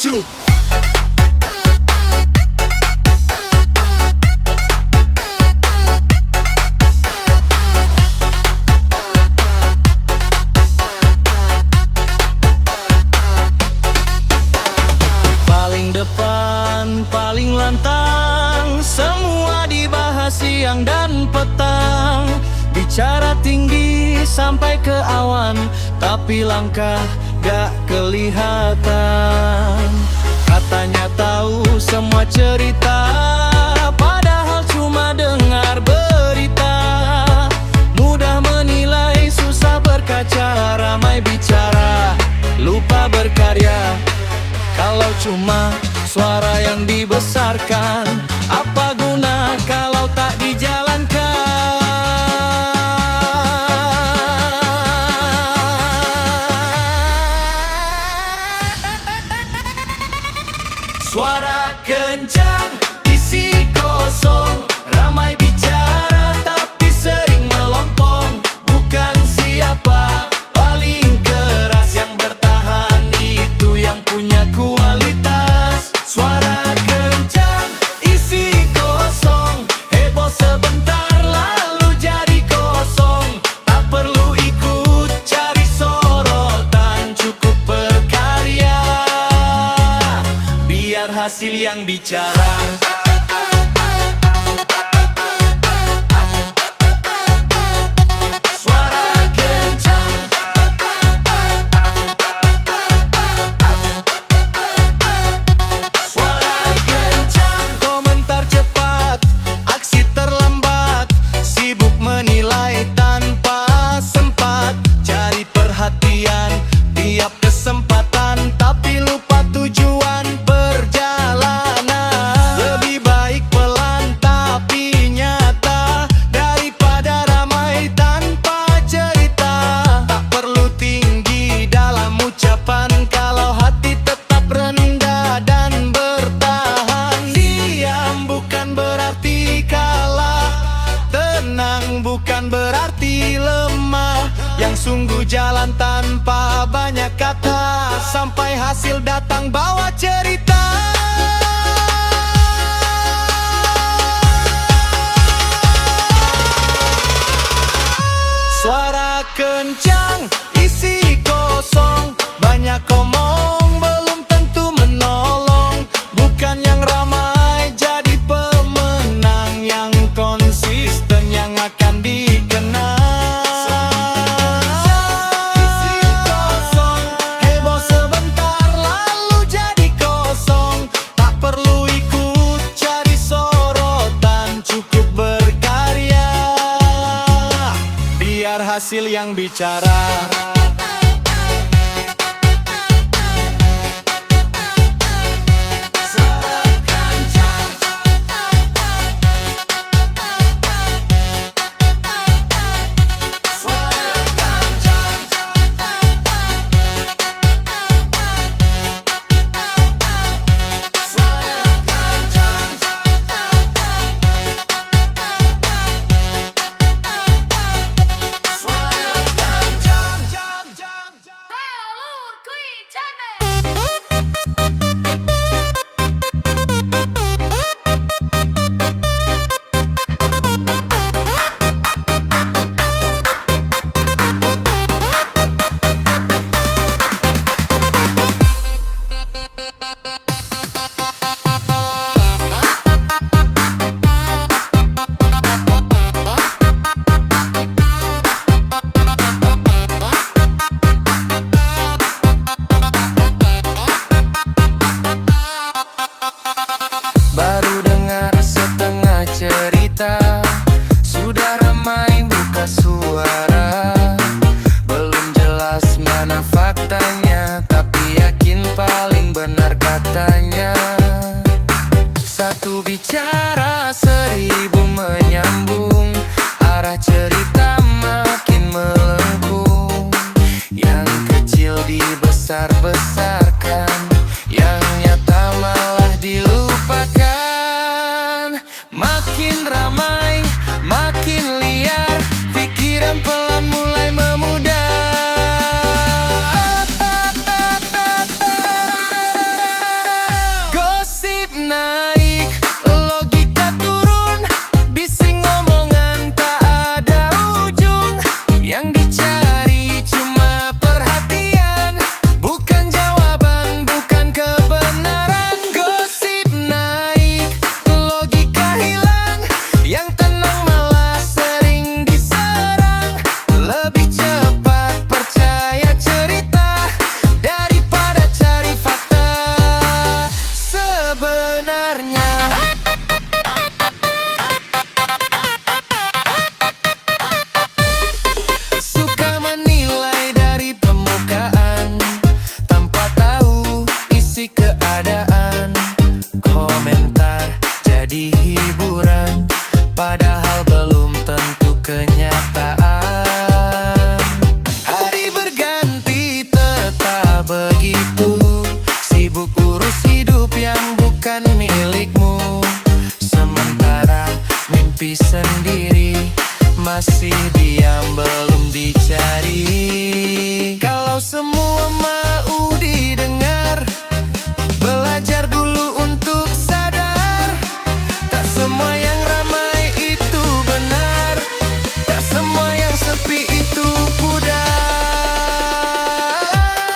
lucu. Paling depan, paling lantang, semua dibahas siang dan petang. Bicara tinggi sampai ke awan, tapi langkah gak kelihatan. Katanya tahu semua cerita, padahal cuma dengar berita. Mudah menilai, susah berkaca, ramai bicara, lupa berkarya. Kalau cuma suara yang dibesarkan, apa guna kalau tak dijalankan? Suara kencang, isi kosong, ramai bicara tapi sering melompong. Bukan siapa paling keras yang bertahan, itu yang punya kualitas. Suara kencang, isi kosong, heboh sebentar lalu jadi kosong. Tak perlu ikut cari sorotan, cukup berkarya, biar hasil yang bicara. Tiap kesempatan tapi lupa tujuan perjalanan. Lebih baik pelan tapi nyata daripada ramai tanpa cerita. Tak perlu tinggi dalam ucapan kalau hati tetap rendah dan bertahan. Diam bukan berarti kalah, tenang bukan berarti lemah. Yang sungguh jalan tanpa banyak kata, sampai hasil datang bawa cerita. Suara kencang, isi kosong, banyak omong belum tentu menolong. Bukan yang ramai jadi pemenang, yang konsisten yang akan dikenal. Hasil yang bicara. tapi sendiri, masih diam belum dicari. Kalau semua mau didengar, belajar dulu untuk sadar. Tak semua yang ramai itu benar, tak semua yang sepi itu pudar.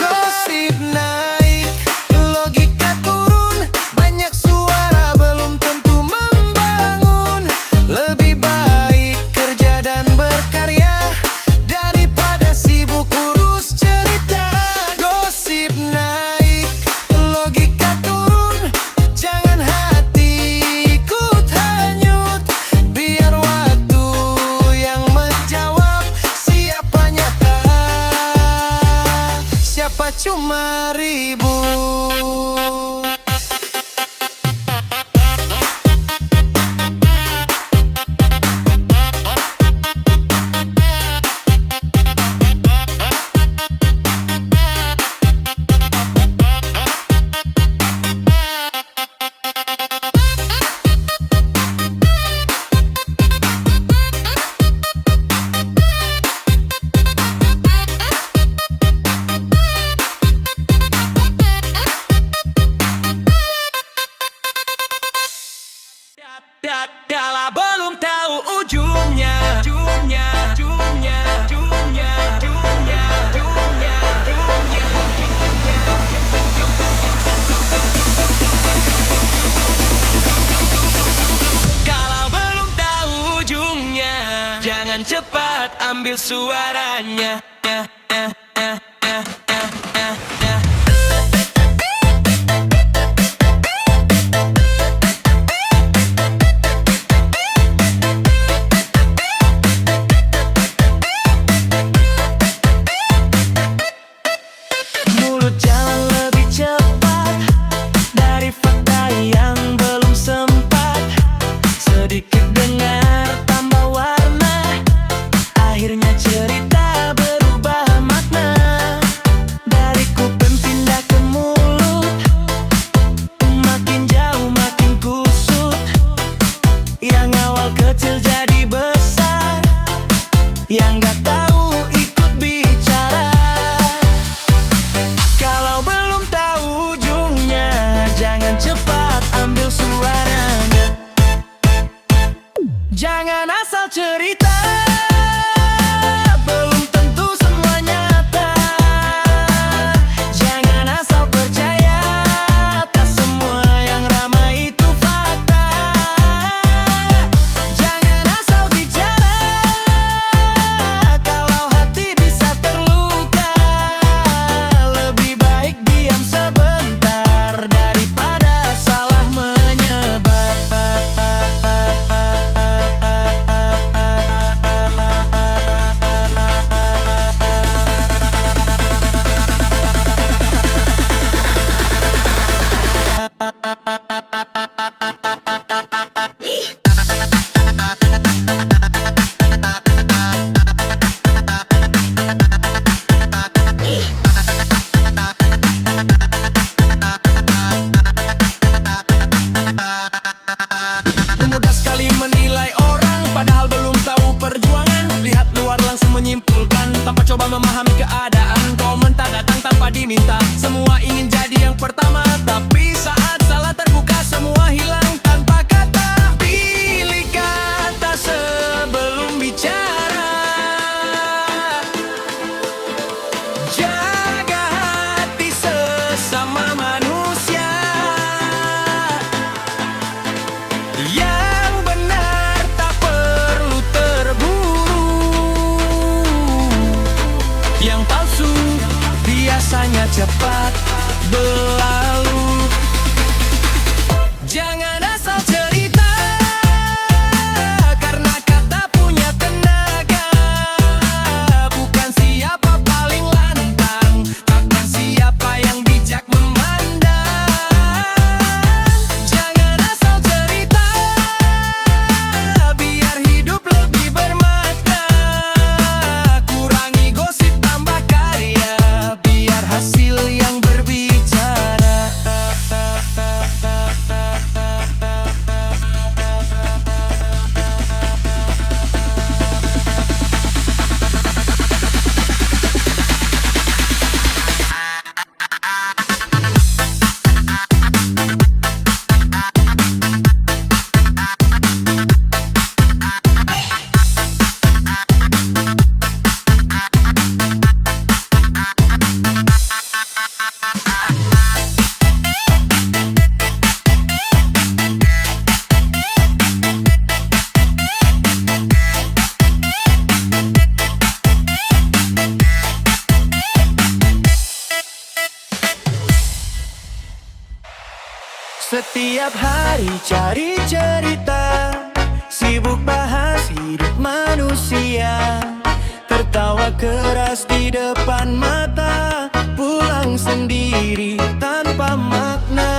Gosip naik, logika turun, banyak suara belum tentu membangun. Lebih baik kerja dan berkarya daripada sibuk urus cerita. Gosip naik, logika turun, jangan hati ikut hanyut. Biar waktu yang menjawab siapa nyata, siapa cuma ribut. Kala belum tahu ujungnya, ujungnya, ujungnya, ujungnya, ujungnya, ujungnya, ujungnya. Kalau belum tahu ujungnya, jangan cepat ambil suaranya. Mulut jalan lebih cepat dari fakta yang belum sempat. Sedikit dengar tambah warna, akhirnya cerita berubah makna. Dari kuping pindah ke mulut, makin jauh makin kusut. Yang awal kecil jadi besar, yang gak tahu ikut bicara. Kalau belum tahu ujungnya, jangan cepat ambil suaranya. Jangan asal cerita, belum tentu semua nyata. Jangan asal percaya, tak semua yang ramai itu fakta. Jangan asal bicara, kalau hati bisa terluka. Lebih baik diam sebentar daripada salah menyebar. Mudah sekali menilai orang, padahal belum tahu perjuangan. Lihat luar langsung menyimpulkan, tanpa coba memahami keadaan. Komentar datang tanpa diminta, semua ingin jadi yang pertama. Tapi saat salah terbuka, semua hilang tanpa kata. Pilih kata sebelum bicara, jaga hati sesama manusia. Yang benar tak perlu terburu, yang palsu biasanya cepat berlalu. Jangan asal cerita, karena kata punya tenaga. Bukan siapa paling lantang, takkan siapa yang bijak memandang. Jangan asal cerita, biar hidup lebih bermakna. Kurangi gosip, tambah karya, biar hasil yang berbicara. Tiap hari cari cerita, sibuk bahas hidup manusia, tertawa keras di depan mata, pulang sendiri tanpa makna.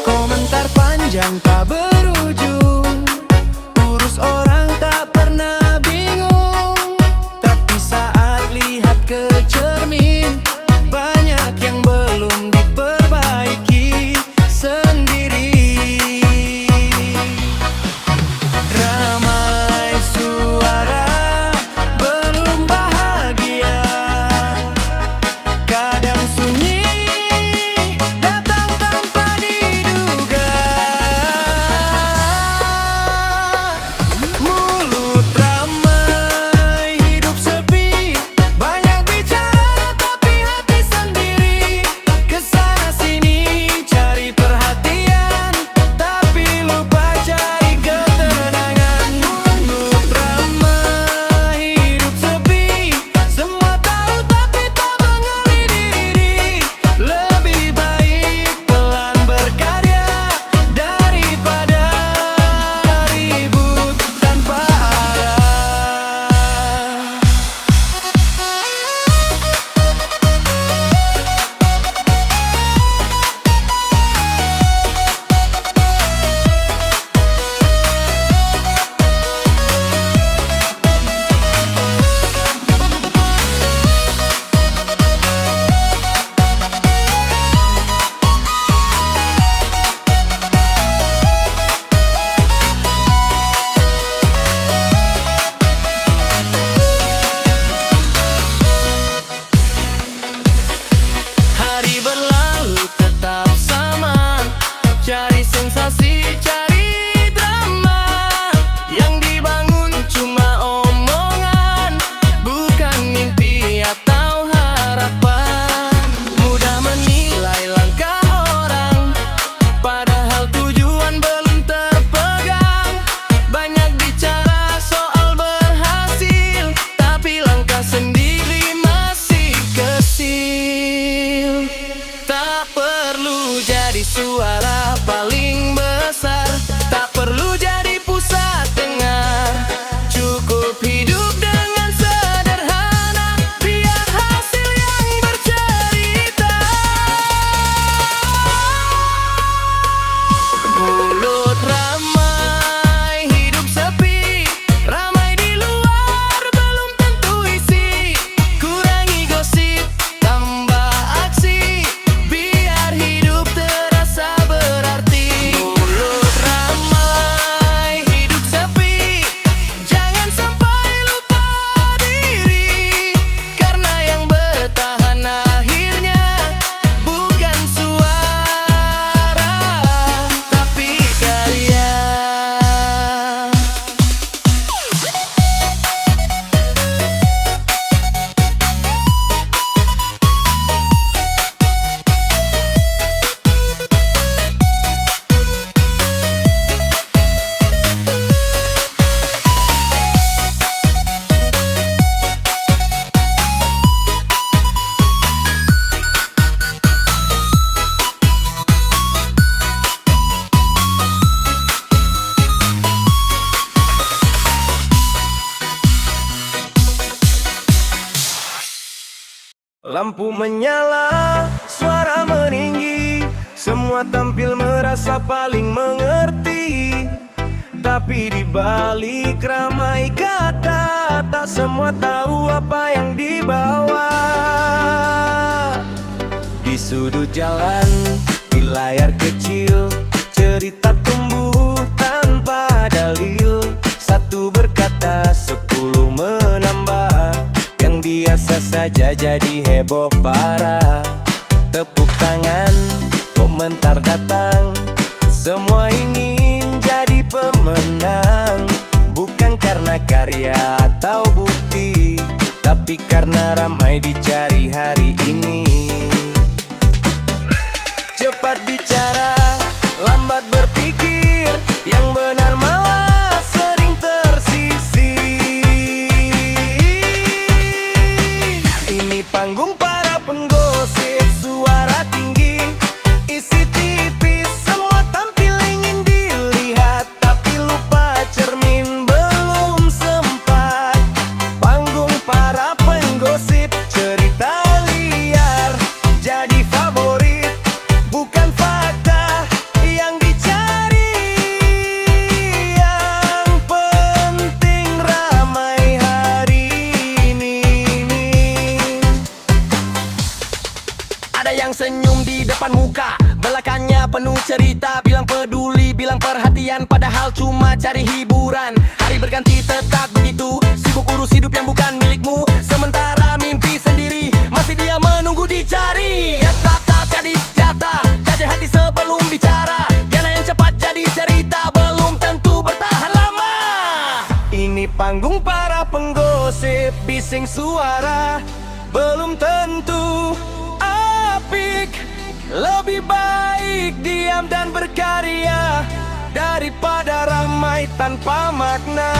Komentar panjang tak berujung, urus orang tak pernah bingung. Tapi saat lihat ke cermin, banyak yang belum diperbaiki sendiri. Ramai suara belum bahagia, kadang sunyi datang tanpa diduga. Mulut ramai, hidup sepi, banyak bicara tapi hati sendiri. Kesana sini cari perhatian, tapi lupa cari ketenangan. Mulut ramai, hidup sepi, semua tahu tapi tak mengenali diri. Lebih baik pelan berkarya daripada ribut tanpa arah. Hari berlalu tetap sama, cari sensasi, cari drama. Yang dibangun cuma omongan, bukan mimpi atau harapan. Mudah menilai langkah orang, padahal tujuan belum terpegang. Banyak bicara soal berhasil, tapi langkah sendiri masih kecil. Tak perlu jadi suara paling besar, tak perlu jadi pusat dengar. Cukup hidup dengan sederhana, biar hasil yang bercerita. Mulut ramai, hidup sepi, ramai di luar belum tentu isi. Kurangi gosip, tambah aksi, biar hidup terasa berarti. Mulut ramai, hidup sepi, jangan sampai lupa diri. Karena yang bertahan akhirnya bukan suara, tapi karya. Lampu menyala, suara meninggi, semua tampil merasa paling mengerti. Tapi di balik ramai kata, tak semua tahu apa yang dibawa. Di sudut jalan, di layar kecil, cerita tumbuh tanpa dalil. Satu berkata, 10 menambah, yang biasa saja jadi heboh parah. Tepuk tangan, komentar datang, semua ingin jadi pemenang. Bukan karena karya atau bukti, tapi karena ramai dicari hari ini. Cepat bicara, lambat berpikir, yang benar malah sering tersisih. Ini panggung para penggosip, suara tinggi, isi senyum di depan muka, belakangnya penuh cerita. Bilang peduli, bilang perhatian, padahal cuma cari hiburan. Hari berganti tetap begitu, sibuk urus hidup yang bukan milikmu. Sementara mimpi sendiri masih dia menunggu dicari. Ya tak jadi jatah, jaga hati sebelum bicara. Gana yang cepat jadi cerita, belum tentu bertahan lama. Ini panggung para penggosip, bising suara belum tentu apik. Lebih baik diam dan berkarya daripada ramai tanpa makna.